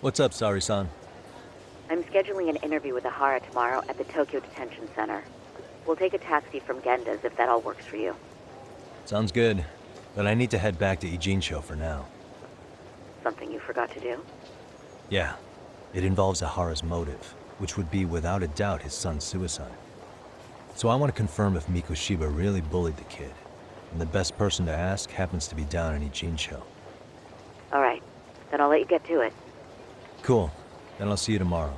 What's up, Sari-san? I'm scheduling an interview with Ahara tomorrow at the Tokyo Detention Center. We'll take a taxi from Genda's if that all works for you. Sounds good, but I need to head back to Ijincho for now. Something you forgot to do? Yeah, it involves Ahara's motive, which would be without a doubt his son's suicide. So I want to confirm if Mikoshiba really bullied the kid, and the best person to ask happens to be down in Ijincho. All right, then I'll let you get to it. Cool, then I'll see you tomorrow.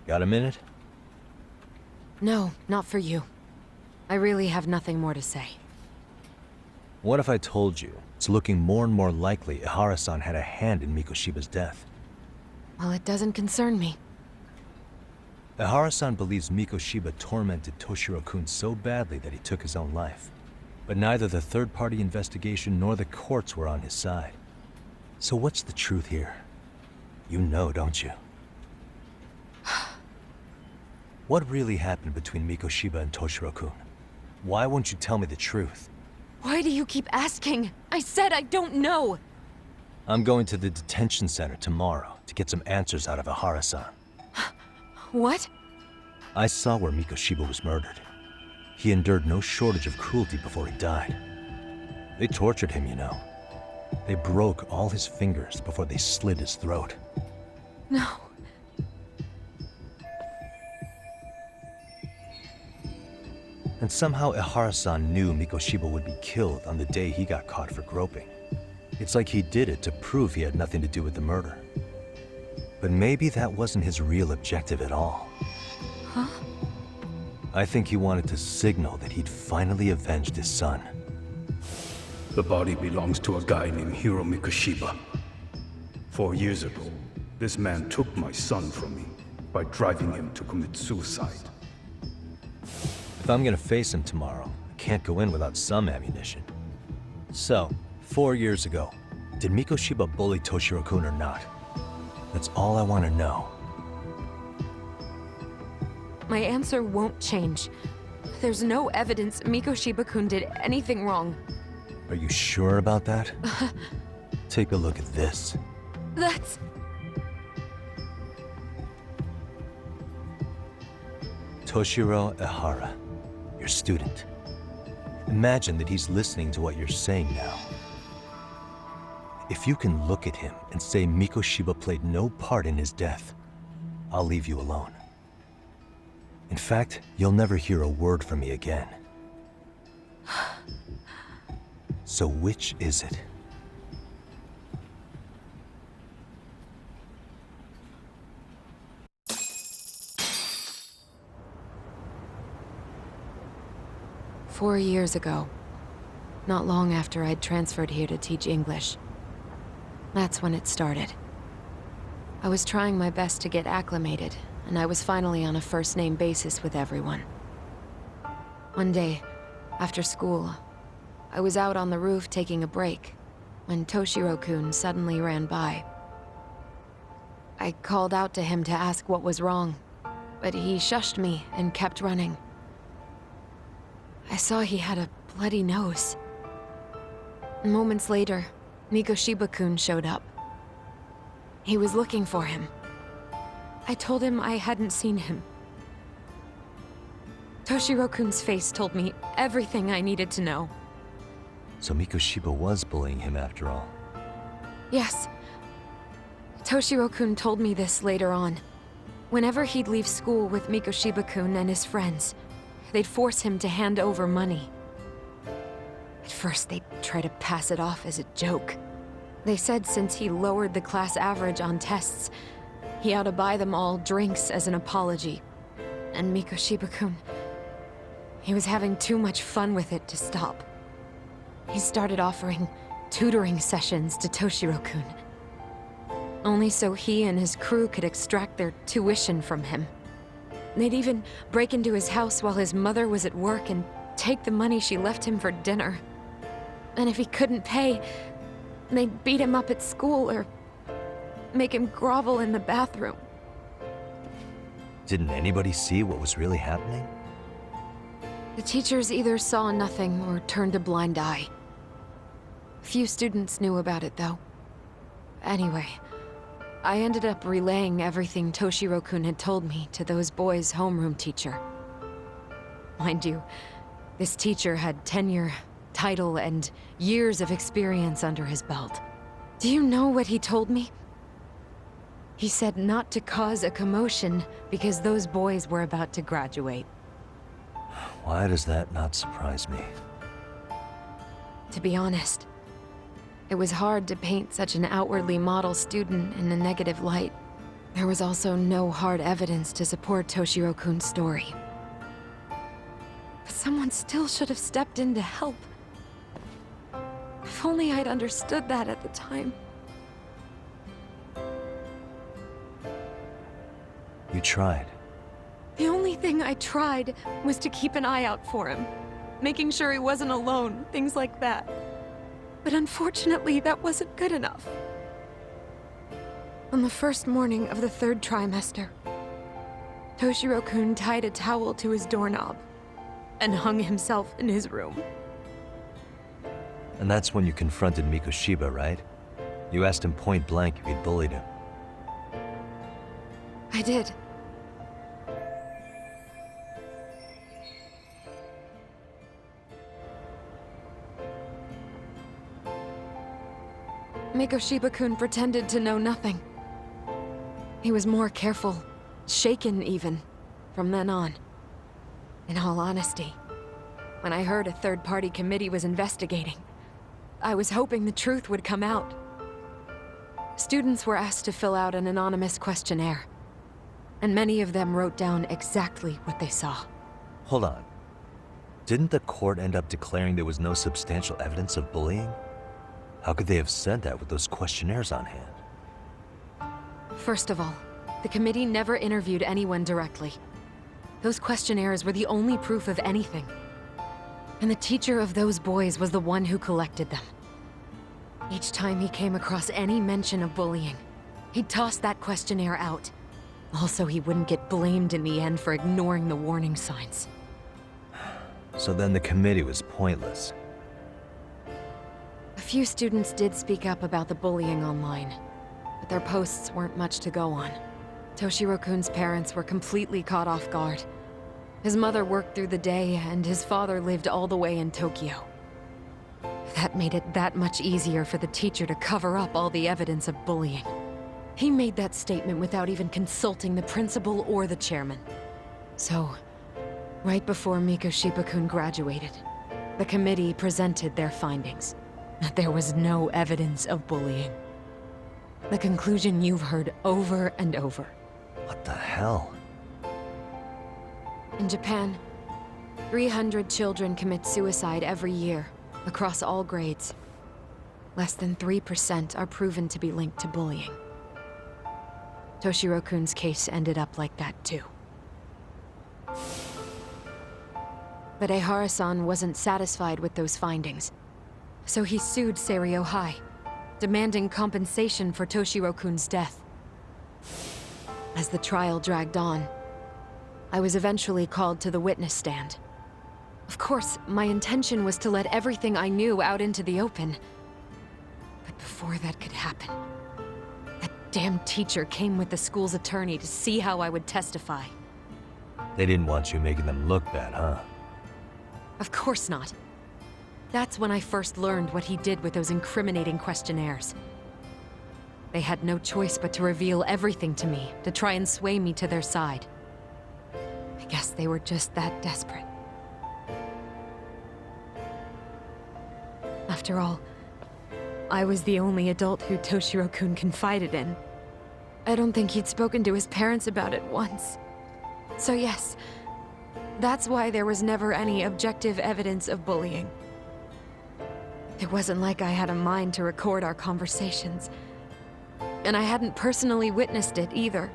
Got a minute? No, not for you. I really have nothing more to say. What if I told you it's looking more and more likely Ihara-san had a hand in Mikoshiba's death? Well, it doesn't concern me. Ihara-san believes Mikoshiba tormented Toshiro-kun so badly that he took his own life. But neither the third-party investigation nor the courts were on his side. So what's the truth here? You know, don't you? What really happened between Mikoshiba and Toshiro-kun? Why won't you tell me the truth? Why do you keep asking? I said I don't know! I'm going to the detention center tomorrow to get some answers out of Ihara-san. What? I saw where Mikoshiba was murdered. He endured no shortage of cruelty before he died. They tortured him, you know. They broke all his fingers before they slit his throat. No. And somehow Ihara-san knew Mikoshiba would be killed on the day he got caught for groping. It's like he did it to prove he had nothing to do with the murder. But maybe that wasn't his real objective at all. Huh? I think he wanted to signal that he'd finally avenged his son. The body belongs to a guy named Hiro Mikoshiba. 4 years ago, this man took my son from me by driving him to commit suicide. If I'm gonna face him tomorrow, I can't go in without some ammunition. So, 4 years ago, Did Mikoshiba bully Toshiro-kun or not? That's all I want to know. My answer won't change. There's no evidence Mikoshiba-kun did anything wrong. Are you sure about that? Take a look at this. That's... Toshiro Ehara, your student. Imagine that he's listening to what you're saying now. If you can look at him and say Mikoshiba played no part in his death, I'll leave you alone. In fact, you'll never hear a word from me again. So which is it? "4 years ago, not long after I'd transferred here to teach English. That's when it started. I was trying my best to get acclimated, and I was finally on a first-name basis with everyone. One day, after school, I was out on the roof taking a break, when Toshiro-kun suddenly ran by. I called out to him to ask what was wrong, but he shushed me and kept running. I saw he had a bloody nose. Moments later, Mikoshiba-kun showed up. He was looking for him. I told him I hadn't seen him. Toshiro-kun's face told me everything I needed to know. So Mikoshiba was bullying him after all. Yes. Toshiro-kun told me this later on. Whenever he'd leave school with Mikoshiba-kun and his friends, they'd force him to hand over money. At first, they'd try to pass it off as a joke. They said since he lowered the class average on tests, he ought to buy them all drinks as an apology. And Mikoshiba-kun, he was having too much fun with it to stop. He started offering tutoring sessions to Toshiro-kun. Only so he and his crew could extract their tuition from him. They'd even break into his house while his mother was at work and take the money she left him for dinner. And if he couldn't pay, they'd beat him up at school or make him grovel in the bathroom. Didn't anybody see what was really happening? The teachers either saw nothing or turned a blind eye. Few students knew about it, though. Anyway, I ended up relaying everything Toshiro-kun had told me to those boys' homeroom teacher. Mind you, this teacher had tenure, title, and years of experience under his belt. Do you know what he told me? He said not to cause a commotion because those boys were about to graduate. Why does that not surprise me? To be honest, it was hard to paint such an outwardly model student in a negative light. There was also no hard evidence to support Toshiro-kun's story. But someone still should have stepped in to help. If only I'd understood that at the time. You tried. The only thing I tried was to keep an eye out for him, making sure he wasn't alone, things like that. But unfortunately, that wasn't good enough. On the first morning of the 3rd trimester, Toshiro-kun tied a towel to his doorknob and hung himself in his room. And that's when you confronted Mikoshiba, right? You asked him point blank if he'd bullied him. I did. Mikoshiba-kun pretended to know nothing. He was more careful, shaken even, from then on. In all honesty, when I heard a third-party committee was investigating, I was hoping the truth would come out. Students were asked to fill out an anonymous questionnaire, and many of them wrote down exactly what they saw. Hold on. Didn't the court end up declaring there was no substantial evidence of bullying? How could they have said that with those questionnaires on hand? First of all, the committee never interviewed anyone directly. Those questionnaires were the only proof of anything. And the teacher of those boys was the one who collected them. Each time he came across any mention of bullying, he'd toss that questionnaire out. Also, he wouldn't get blamed in the end for ignoring the warning signs. So then the committee was pointless. A few students did speak up about the bullying online, but their posts weren't much to go on. Toshiro-kun's parents were completely caught off guard. His mother worked through the day, and his father lived all the way in Tokyo. That made it that much easier for the teacher to cover up all the evidence of bullying. He made that statement without even consulting the principal or the chairman. So, right before Mikoshiba-kun graduated, the committee presented their findings. That there was no evidence of bullying. The conclusion you've heard over and over. What the hell? In Japan, 300 children commit suicide every year, across all grades. Less than 3% are proven to be linked to bullying. Toshiro-kun's case ended up like that too. But Ehara-san wasn't satisfied with those findings, so he sued Seiryo High, demanding compensation for Toshiro-kun's death. As the trial dragged on, I was eventually called to the witness stand. Of course, my intention was to let everything I knew out into the open. But before that could happen, that damn teacher came with the school's attorney to see how I would testify. They didn't want you making them look bad, huh? Of course not. That's when I first learned what he did with those incriminating questionnaires. They had no choice but to reveal everything to me, to try and sway me to their side. I guess they were just that desperate. After all, I was the only adult who Toshiro-kun confided in. I don't think he'd spoken to his parents about it once. So yes, that's why there was never any objective evidence of bullying. It wasn't like I had a mind to record our conversations. And I hadn't personally witnessed it either.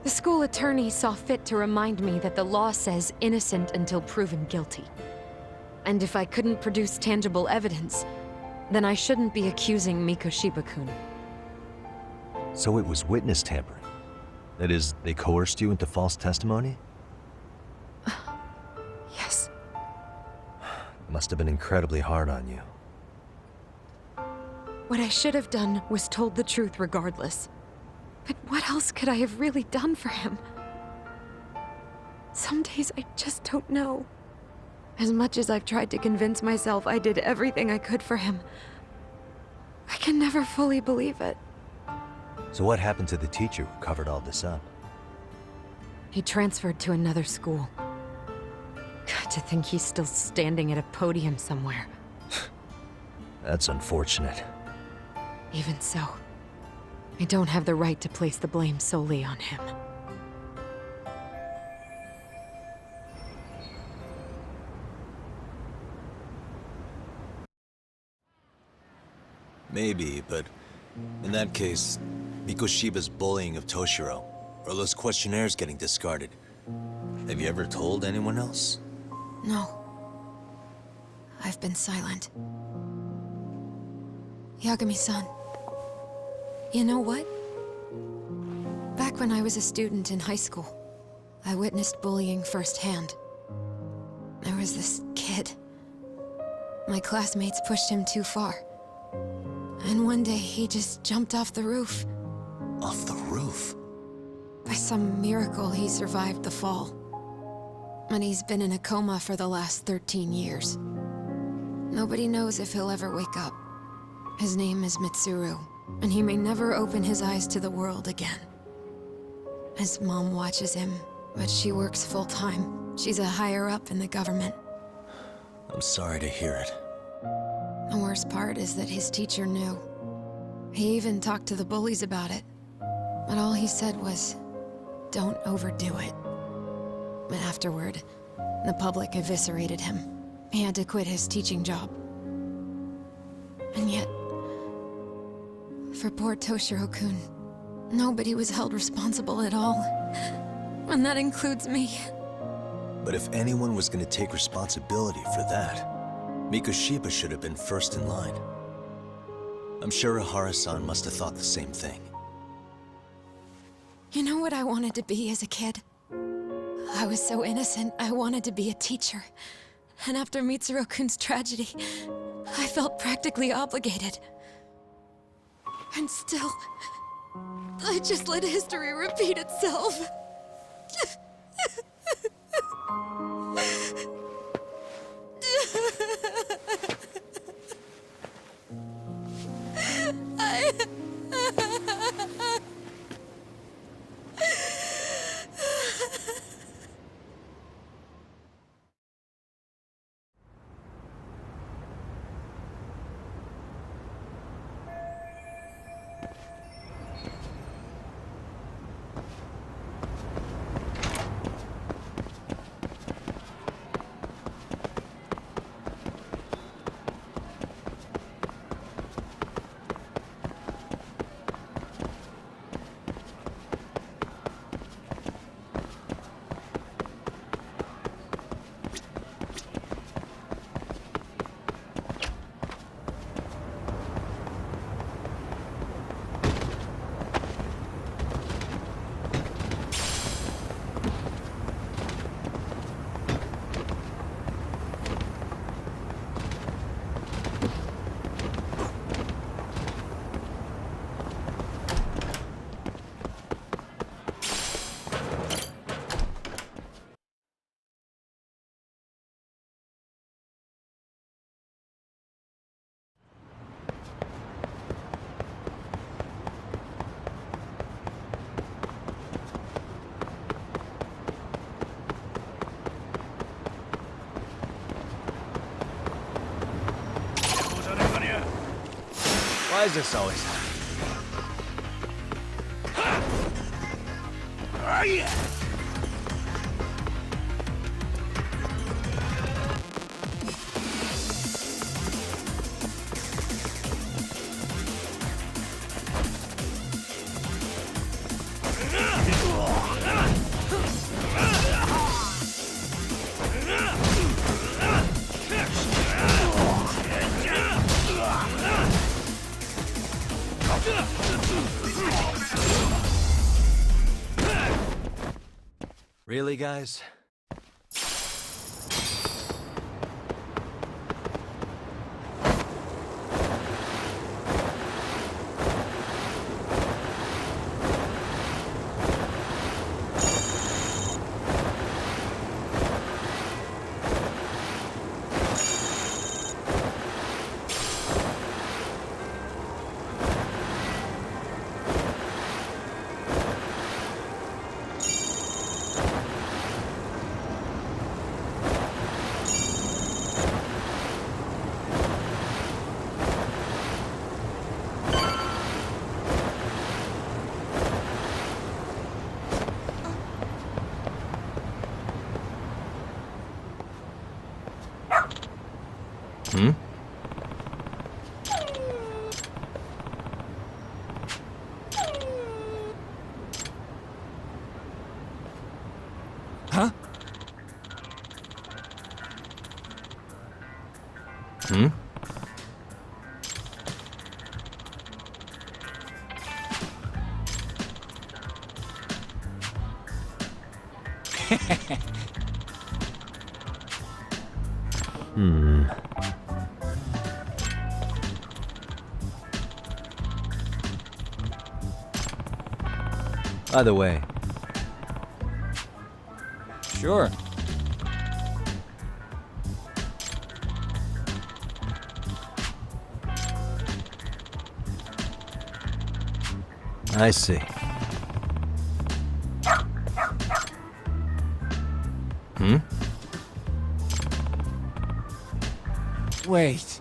The school attorney saw fit to remind me that the law says innocent until proven guilty. And if I couldn't produce tangible evidence, then I shouldn't be accusing Mikoshiba-kun. So it was witness tampering. That is, they coerced you into false testimony? Yes. It must have been incredibly hard on you. What I should have done was told the truth regardless. But what else could I have really done for him? Some days I just don't know. As much as I've tried to convince myself I did everything I could for him, I can never fully believe it. So what happened to the teacher who covered all this up? He transferred to another school. God, to think he's still standing at a podium somewhere. That's unfortunate. Even so, I don't have the right to place the blame solely on him. Maybe, but in that case, Mikoshiba's bullying of Toshiro, or those questionnaires getting discarded. Have you ever told anyone else? No. I've been silent. Yagami-san, you know what? Back when I was a student in high school, I witnessed bullying firsthand. There was this kid. My classmates pushed him too far. And one day he just jumped off the roof. Off the roof? By some miracle, he survived the fall. And he's been in a coma for the last 13 years. Nobody knows if he'll ever wake up. His name is Mitsuru, and he may never open his eyes to the world again. His mom watches him, but she works full-time. She's a higher-up in the government. I'm sorry to hear it. The worst part is that his teacher knew. He even talked to the bullies about it. But all he said was, don't overdo it. But afterward, the public eviscerated him. He had to quit his teaching job. And yet, for poor Toshiro-kun, nobody was held responsible at all. And that includes me. But if anyone was going to take responsibility for that, Mikoshiba should have been first in line. I'm sure Ihara-san must have thought the same thing. You know what I wanted to be as a kid? I was so innocent, I wanted to be a teacher. And after Mitsuru-kun's tragedy, I felt practically obligated. And still, I just let history repeat itself. Why is this always Really, guys? Hmm? Huh? Hmm? Hmm. Either way. Sure. I see. Hmm? Wait.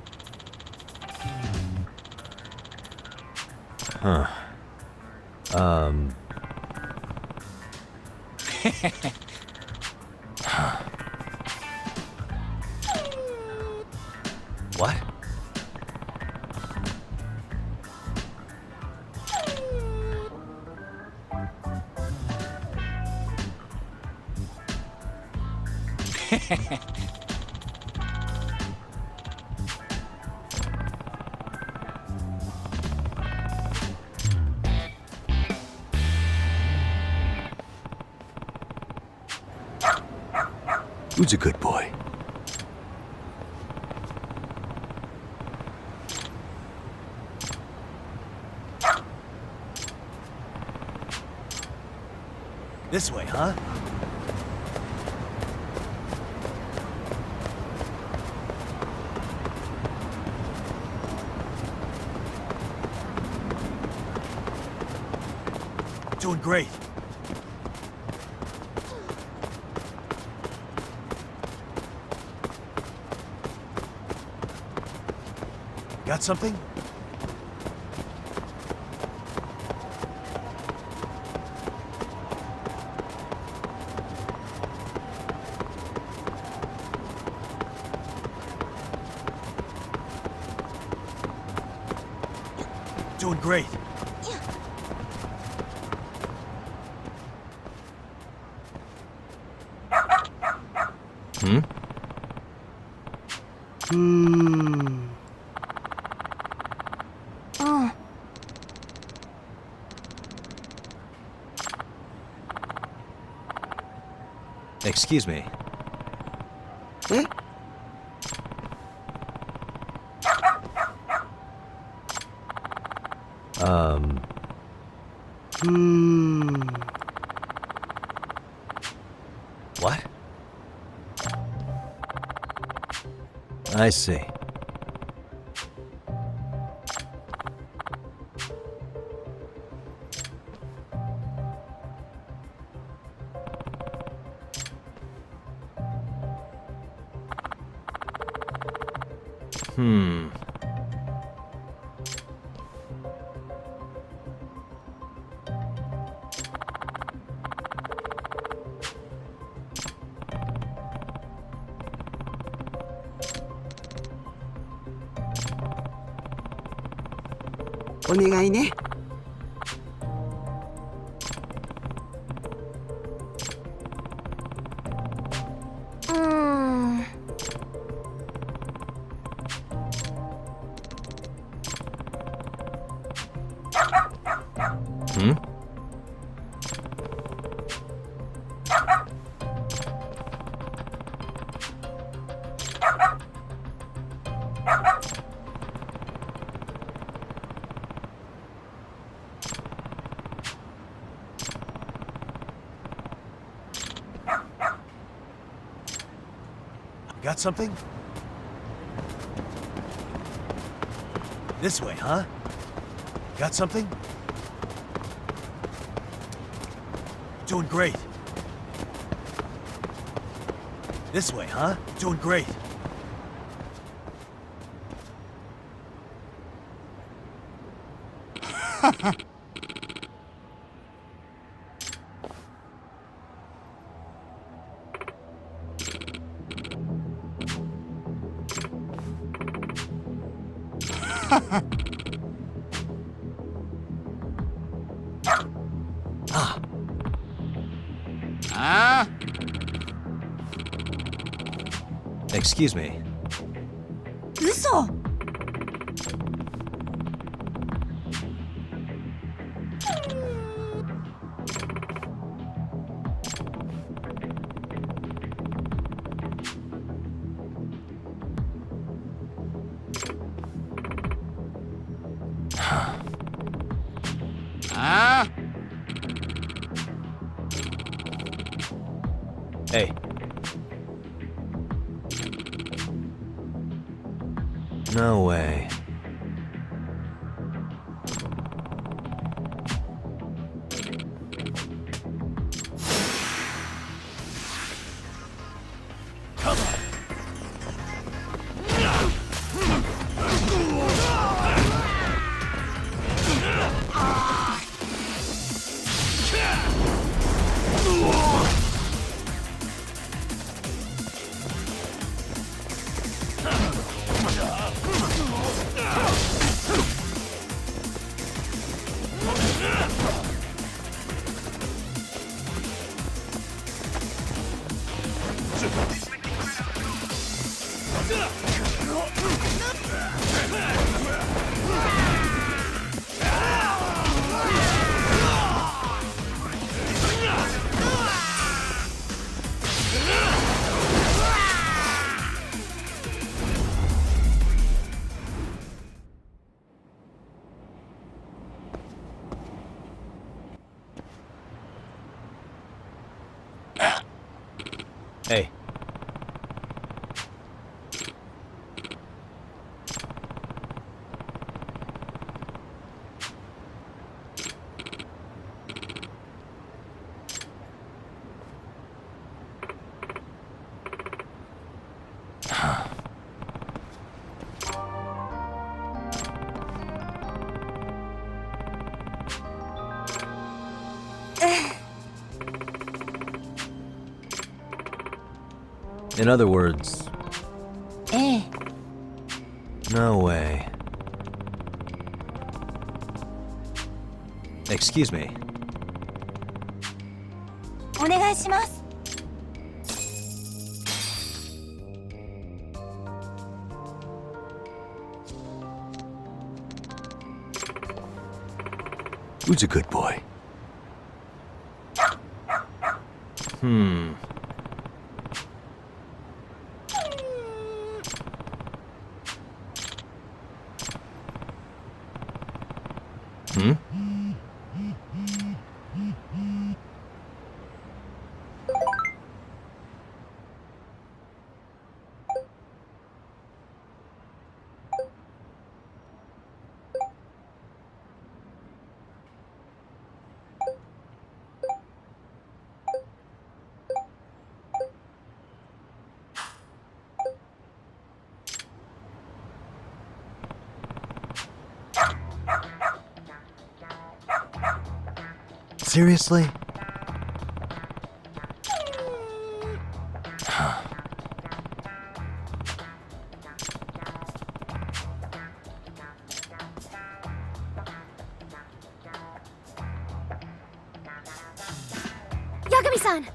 Huh. What? Who's a good boy? This way, huh? Doing great. Got something? Doing great. Excuse me. What? I see. 오네가이네. Got something? This way, huh? Got something? Doing great. This way, huh? Doing great. Excuse me.嘘. Hey. No way. Come on. In other words, ええ。 no way. Excuse me. お願いします。 Who's a good boy? Hmm. Hmm? Seriously? Yagami-san!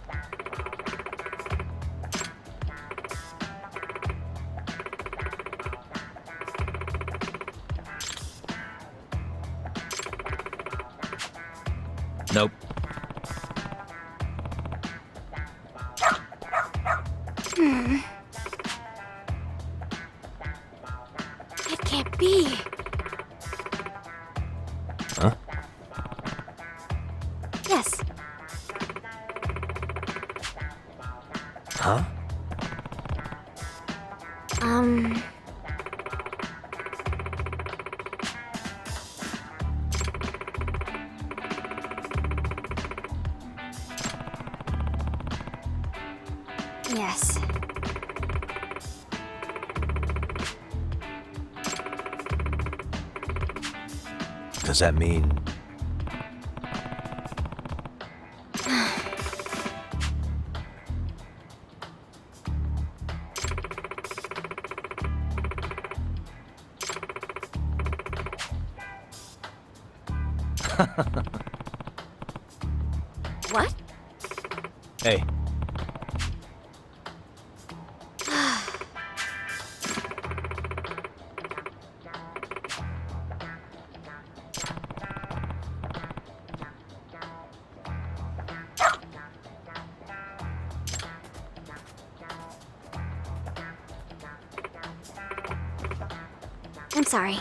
Nope. It can't be. Huh? Yes. Huh? Yes. Does that mean... What? Hey. I'm sorry.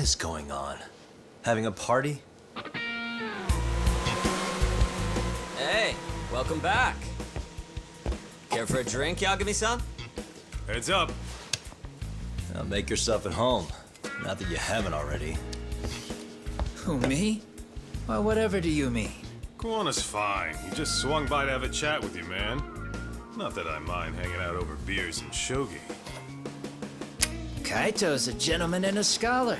What is going on? Having a party? Hey, welcome back. Care for a drink, Yagami-san? Heads up. Now make yourself at home. Not that you haven't already. Who, me? Well, whatever do you mean? Kuwana's fine. He just swung by to have a chat with you, man. Not that I mind hanging out over beers and shogi. Kaito's a gentleman and a scholar.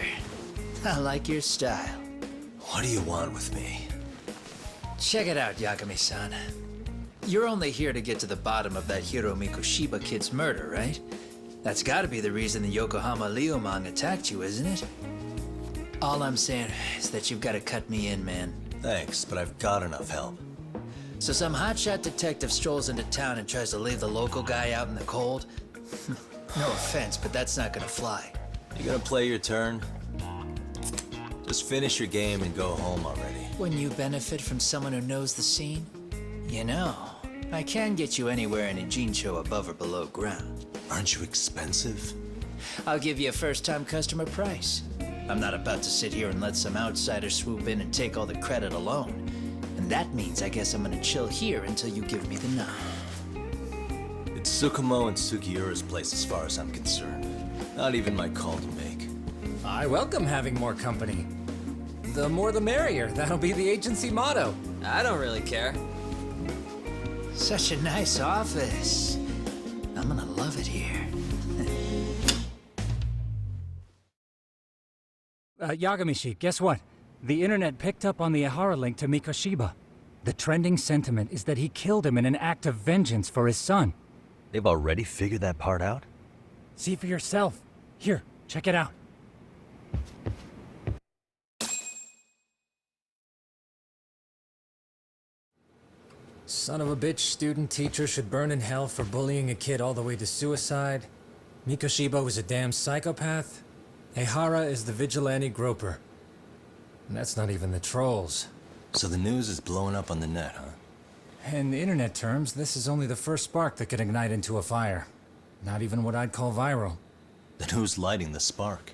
I like your style. What do you want with me? Check it out, Yagami-san. You're only here to get to the bottom of that Hiro Mikoshiba kid's murder, right? That's gotta be the reason the Yokohama Liumang attacked you, isn't it? All I'm saying is that you've gotta cut me in, man. Thanks, but I've got enough help. So some hotshot detective strolls into town and tries to leave the local guy out in the cold? No offense, but that's not gonna fly. You gonna play your turn? Just finish your game and go home already. When you benefit from someone who knows the scene? You know, I can get you anywhere in a Jincho above or below ground. Aren't you expensive? I'll give you a first-time customer price. I'm not about to sit here and let some outsider swoop in and take all the credit alone. And that means I guess I'm gonna chill here until you give me the nod. It's Tsukumo and Sugiura's place as far as I'm concerned. Not even my call to make. I welcome having more company. The more the merrier. That'll be the agency motto. I don't really care. Such a nice office. I'm gonna love it here. Yagamishi, guess what? The internet picked up on the Ihara link to Mikoshiba. The trending sentiment is that he killed him in an act of vengeance for his son. They've already figured that part out? See for yourself. Here, check it out. Son of a bitch student teacher should burn in hell for bullying a kid all the way to suicide. Mikoshiba was a damn psychopath. Ehara is the vigilante groper. And that's not even the trolls. So the news is blowing up on the net, huh? In internet terms, this is only the first spark that could ignite into a fire. Not even what I'd call viral. Then who's lighting the spark?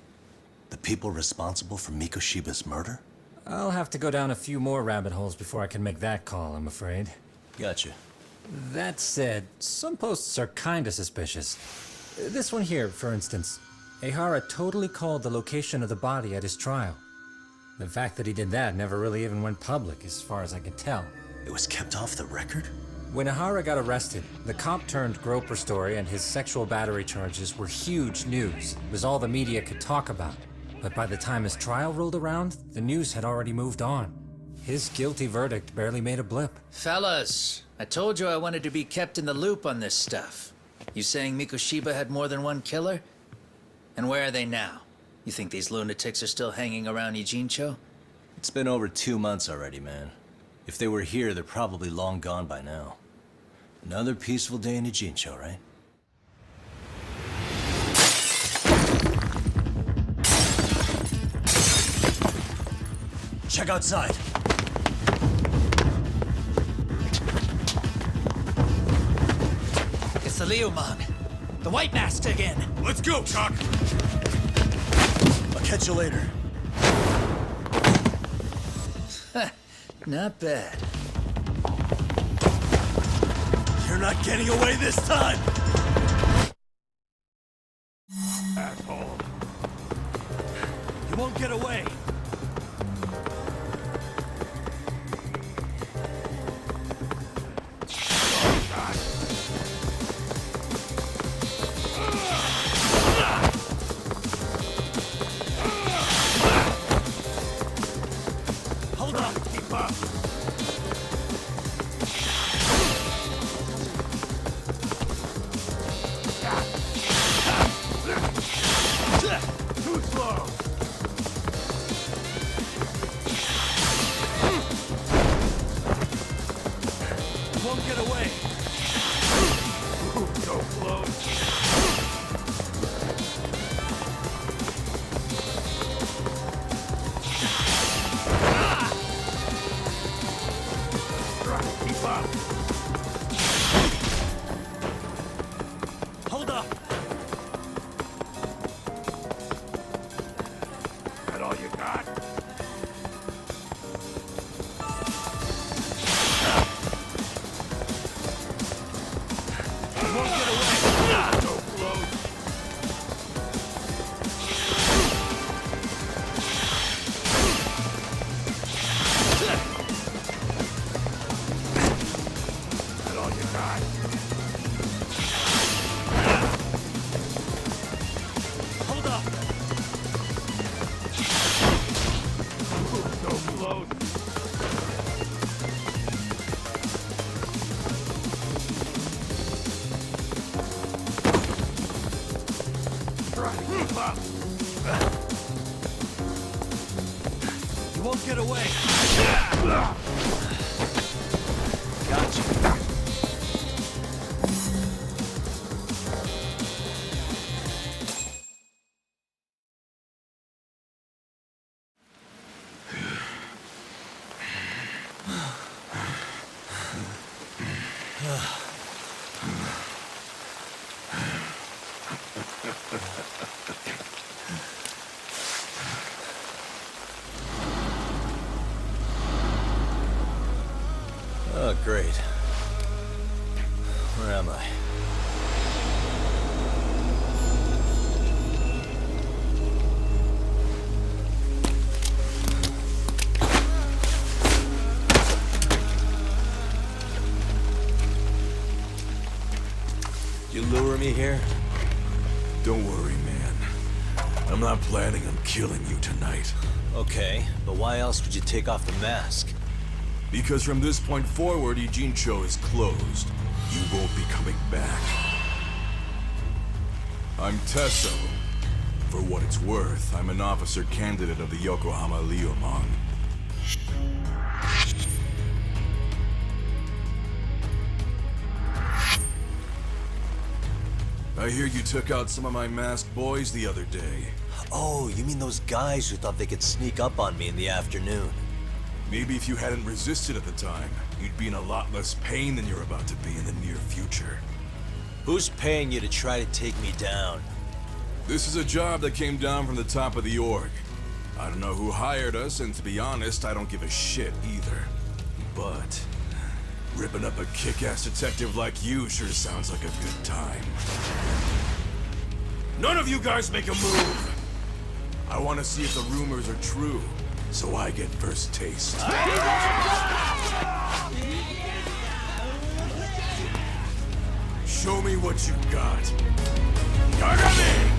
The people responsible for Mikoshiba's murder? I'll have to go down a few more rabbit holes before I can make that call, I'm afraid. Gotcha. That said, some posts are kinda suspicious. This one here, for instance. Ehara totally called the location of the body at his trial. The fact that he did that never really even went public, as far as I can tell. It was kept off the record? When Ehara got arrested, the cop-turned-groper story and his sexual battery charges were huge news. It was all the media could talk about. But by the time his trial rolled around, the news had already moved on. His guilty verdict barely made a blip. Fellas, I told you I wanted to be kept in the loop on this stuff. You saying Mikoshiba had more than one killer? And where are they now? You think these lunatics are still hanging around Ijincho? It's been over 2 months already, man. If they were here, they're probably long gone by now. Another peaceful day in Ijincho, right? Check outside. It's the Liumang. The White Mask again. Let's go, Chuck! I'll catch you later. Not bad. You're not getting away this time! Asshole. You won't get away! Hold on, keep up. Too slow. You won't get away! Ooh, so close. Keep up. Hold up! Head Oh, great. Where am I? You lure me here? Don't worry, man. I'm not planning on killing you tonight. Okay, but why else would you take off the mask? Because from this point forward, Eugene Cho is closed. You won't be coming back. I'm Tesso. For what it's worth, I'm an officer candidate of the Yokohama Leomong. I hear you took out some of my masked boys the other day. Oh, you mean those guys who thought they could sneak up on me in the afternoon? Maybe if you hadn't resisted at the time, you'd be in a lot less pain than you're about to be in the near future. Who's paying you to try to take me down? This is a job that came down from the top of the org. I don't know who hired us, and to be honest, I don't give a shit either. But ripping up a kick-ass detective like you sure sounds like a good time. None of you guys make a move! I want to see if the rumors are true, so I get first taste. Show me what you got. Yagami!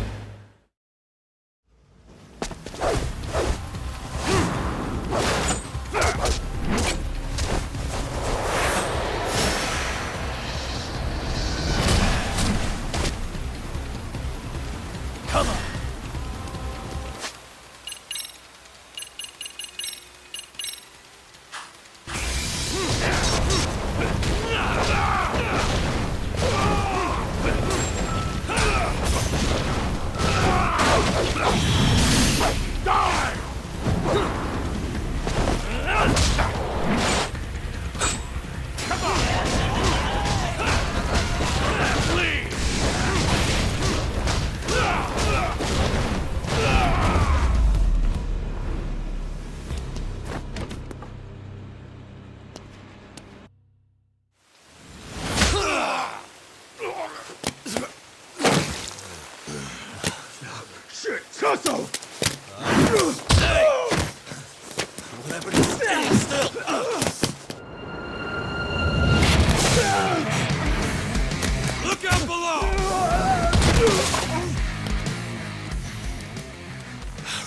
Look out below!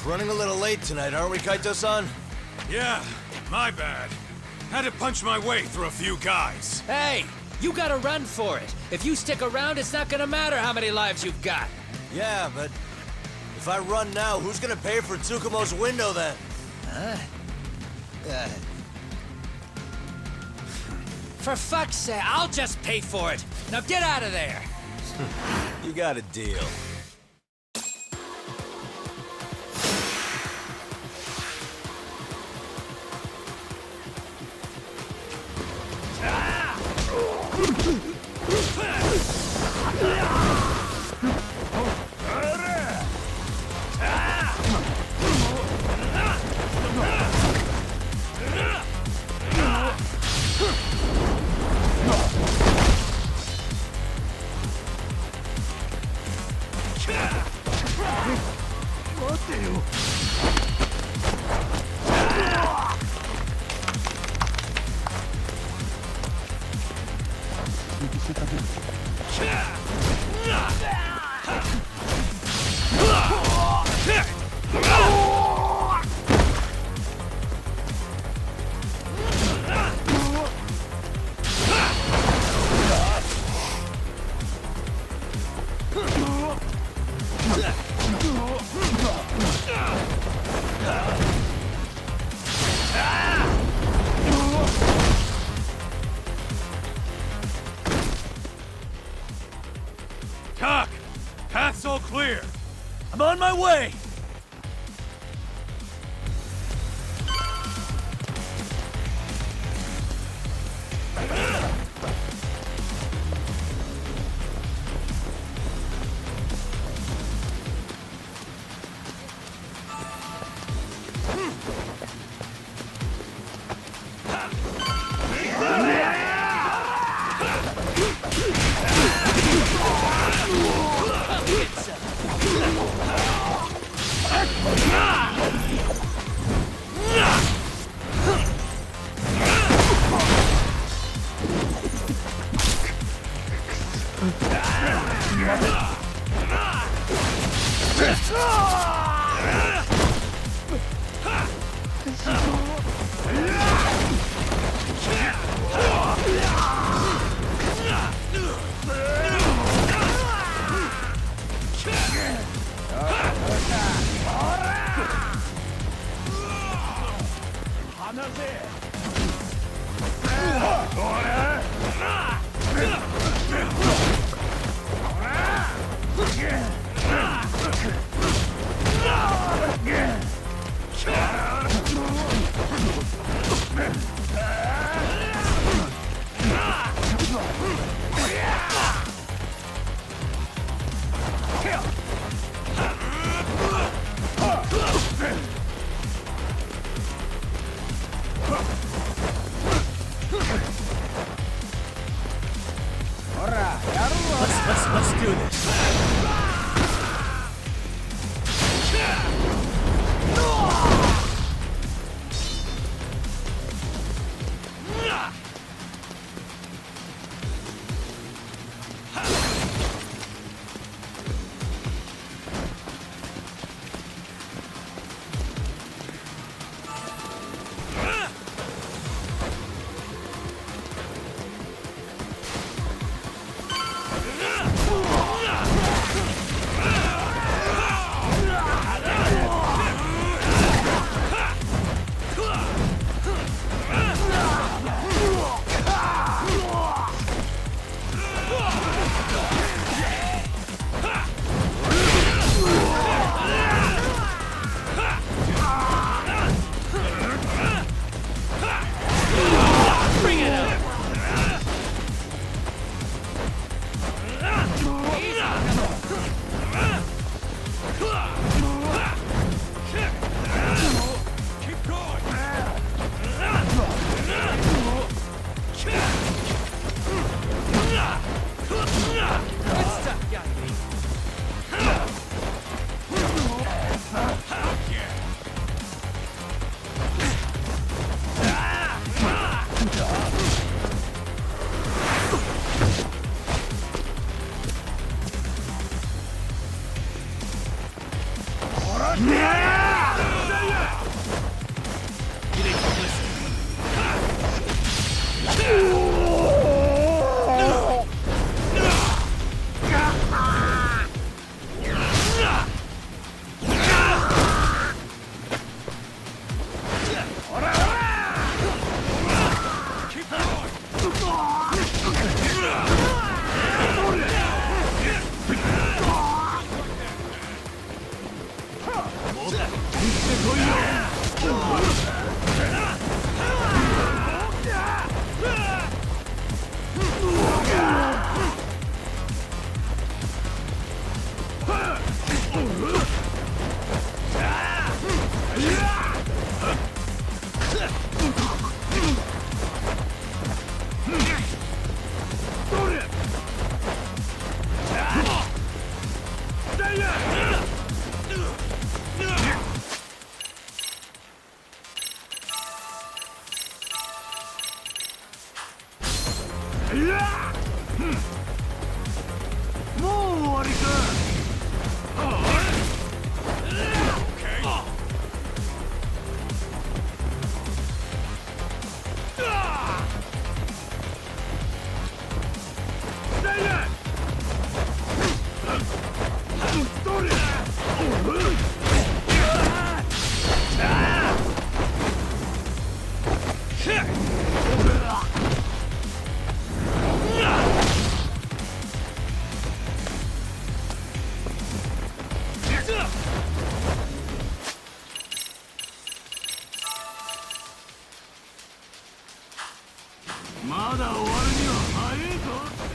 Running a little late tonight, aren't we, Kaito-san? Yeah, my bad. Had to punch my way through a few guys. Hey, you gotta run for it. If you stick around, it's not gonna matter how many lives you've got. Yeah, but if I run now, who's gonna pay for Tsukumo's window then? For fuck's sake, I'll just pay for it. Now get out of there. You got a deal. way! Let's do this.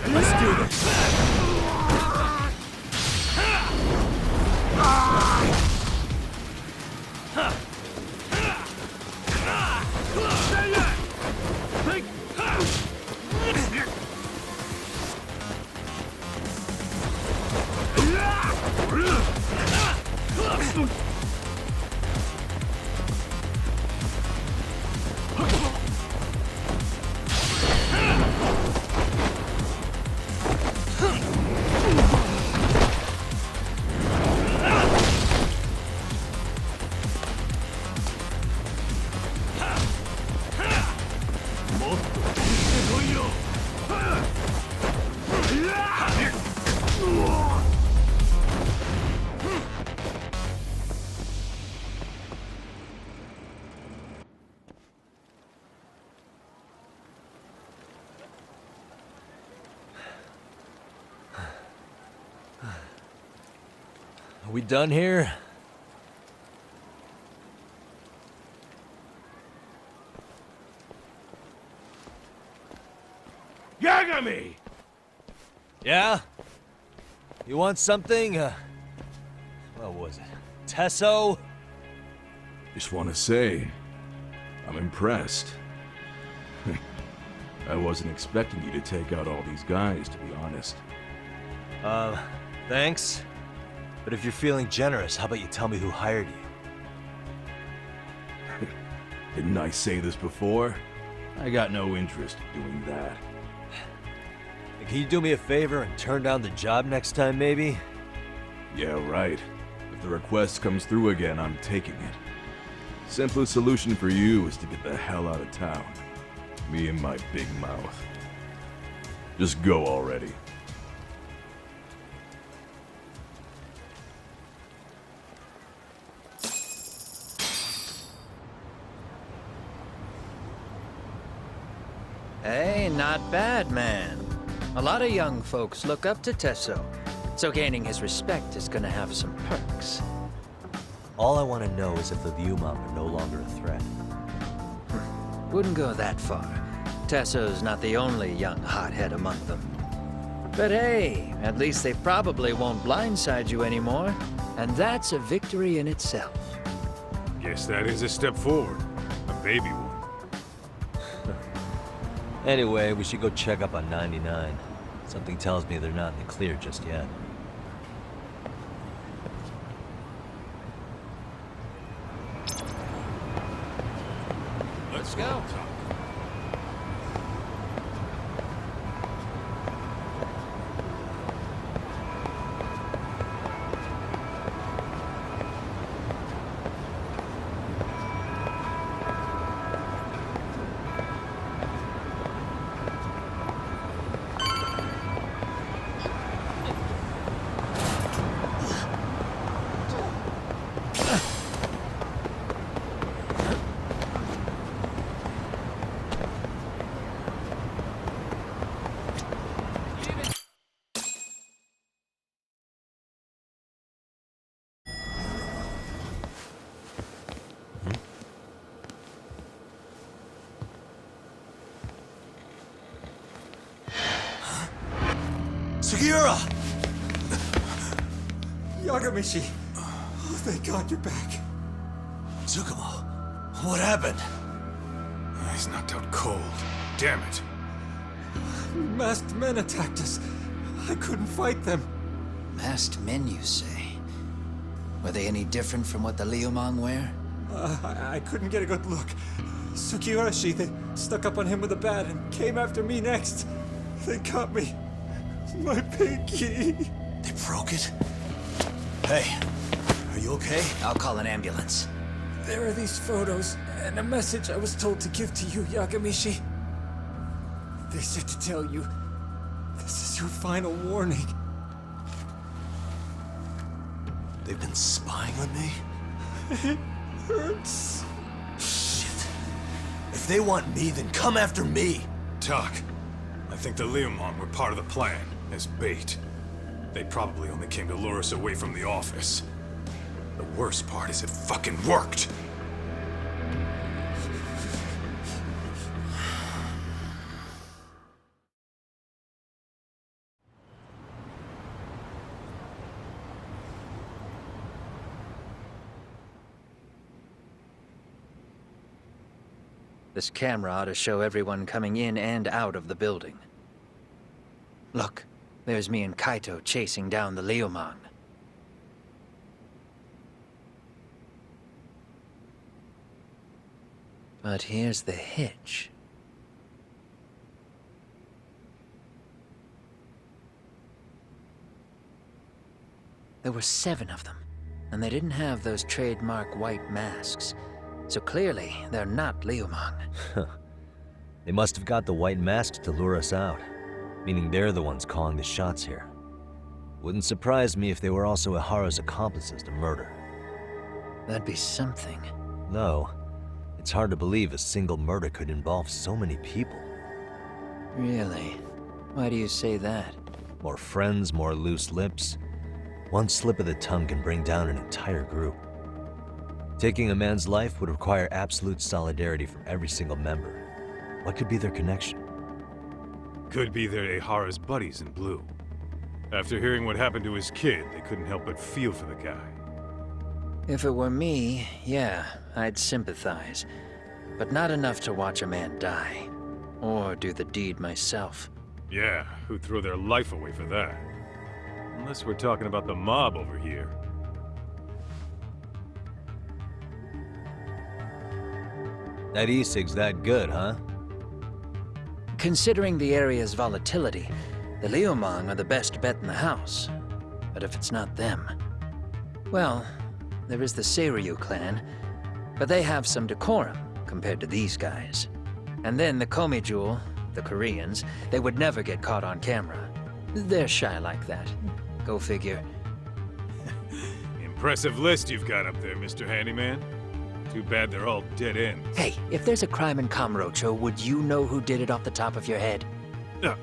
Let's do this. Are we done here? Yagami! Yeah? You want something? What was it? Tesso? Just want to say, I'm impressed. I wasn't expecting you to take out all these guys, to be honest. Thanks. But if you're feeling generous, how about you tell me who hired you? Didn't I say this before? I got no interest in doing that. Can you do me a favor and turn down the job next time, maybe? Yeah, right. If the request comes through again, I'm taking it. Simplest solution for you is to get the hell out of town. Me and my big mouth. Just go already. Hey, not bad, man. A lot of young folks look up to Tesso, so gaining his respect is gonna have some perks. All I want to know is if the Lyumang are no longer a threat. Wouldn't go that far. Tesso's not the only young hothead among them. But hey, at least they probably won't blindside you anymore, and that's a victory in itself. Guess that is a step forward. A baby one. Anyway, we should go check up on 99. Something tells me they're not in the clear just yet. Let's go. Sugiura! Yagamishi! Oh, thank God you're back. Tsukumo, what happened? He's knocked out cold. Damn it. Masked men attacked us. I couldn't fight them. Masked men, you say? Were they any different from what the Lyumang wear? I couldn't get a good look. Sugiurashi, they stuck up on him with a bat and came after me next. They got me. My pinky. They broke it? Hey, are you okay? I'll call an ambulance. There are these photos and a message I was told to give to you, Yagamishi. They said to tell you, this is your final warning. They've been spying on me? It hurts. Shit. If they want me, then come after me. Talk. I think the Lyumang were part of the plan, as bait. They probably only came to lure us away from the office. The worst part is it fucking worked! This camera ought to show everyone coming in and out of the building. Look, there's me and Kaito chasing down the Liumang. But here's the hitch. There were 7 of them, and they didn't have those trademark white masks. So clearly, they're not Liumang. They must have got the white mask to lure us out, meaning they're the ones calling the shots here. Wouldn't surprise me if they were also Ihara's accomplices to murder. That'd be something. No, it's hard to believe a single murder could involve so many people. Really? Why do you say that? More friends, more loose lips. One slip of the tongue can bring down an entire group. Taking a man's life would require absolute solidarity from every single member. What could be their connection? Could be they're Ihara's buddies in blue. After hearing what happened to his kid, they couldn't help but feel for the guy. If it were me, yeah, I'd sympathize. But not enough to watch a man die. Or do the deed myself. Yeah, who'd throw their life away for that? Unless we're talking about the mob over here. That e-cig's that good, huh? Considering the area's volatility, the Liumang are the best bet in the house. But if it's not them... Well, there is the Seiryu clan, but they have some decorum compared to these guys. And then the Komijul, the Koreans, they would never get caught on camera. They're shy like that. Go figure. Impressive list you've got up there, Mr. Handyman. Too bad they're all dead ends. Hey, if there's a crime in Kamurocho, would you know who did it off the top of your head? No.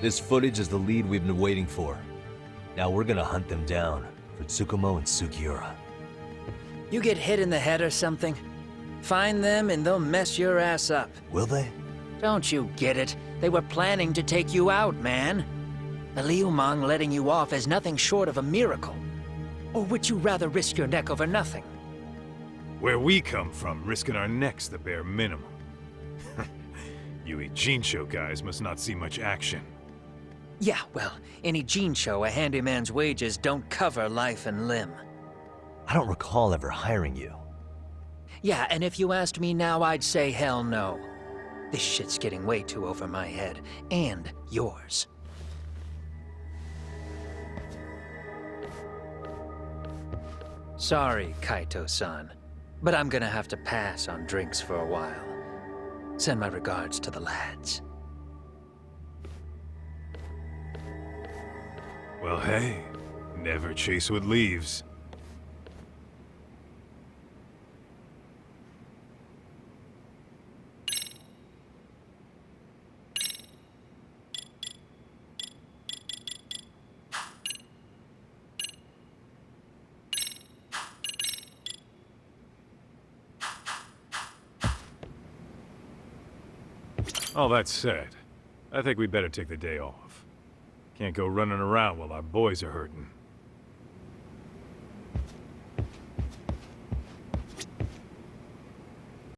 This footage is the lead we've been waiting for. Now we're gonna hunt them down for Tsukumo and Sugiura. You get hit in the head or something? Find them and they'll mess your ass up. Will they? Don't you get it? They were planning to take you out, man. The Liumang letting you off is nothing short of a miracle. Or would you rather risk your neck over nothing? Where we come from, risking our necks the bare minimum. You Ijincho guys must not see much action. Yeah, well, in Ijincho, a handyman's wages don't cover life and limb. I don't recall ever hiring you. Yeah, and if you asked me now, I'd say hell no. This shit's getting way too over my head. And yours. Sorry, Kaito-san, but I'm gonna have to pass on drinks for a while. Send my regards to the lads. Well, hey, never chase what leaves. All that said, I think we better take the day off. Can't go running around while our boys are hurting.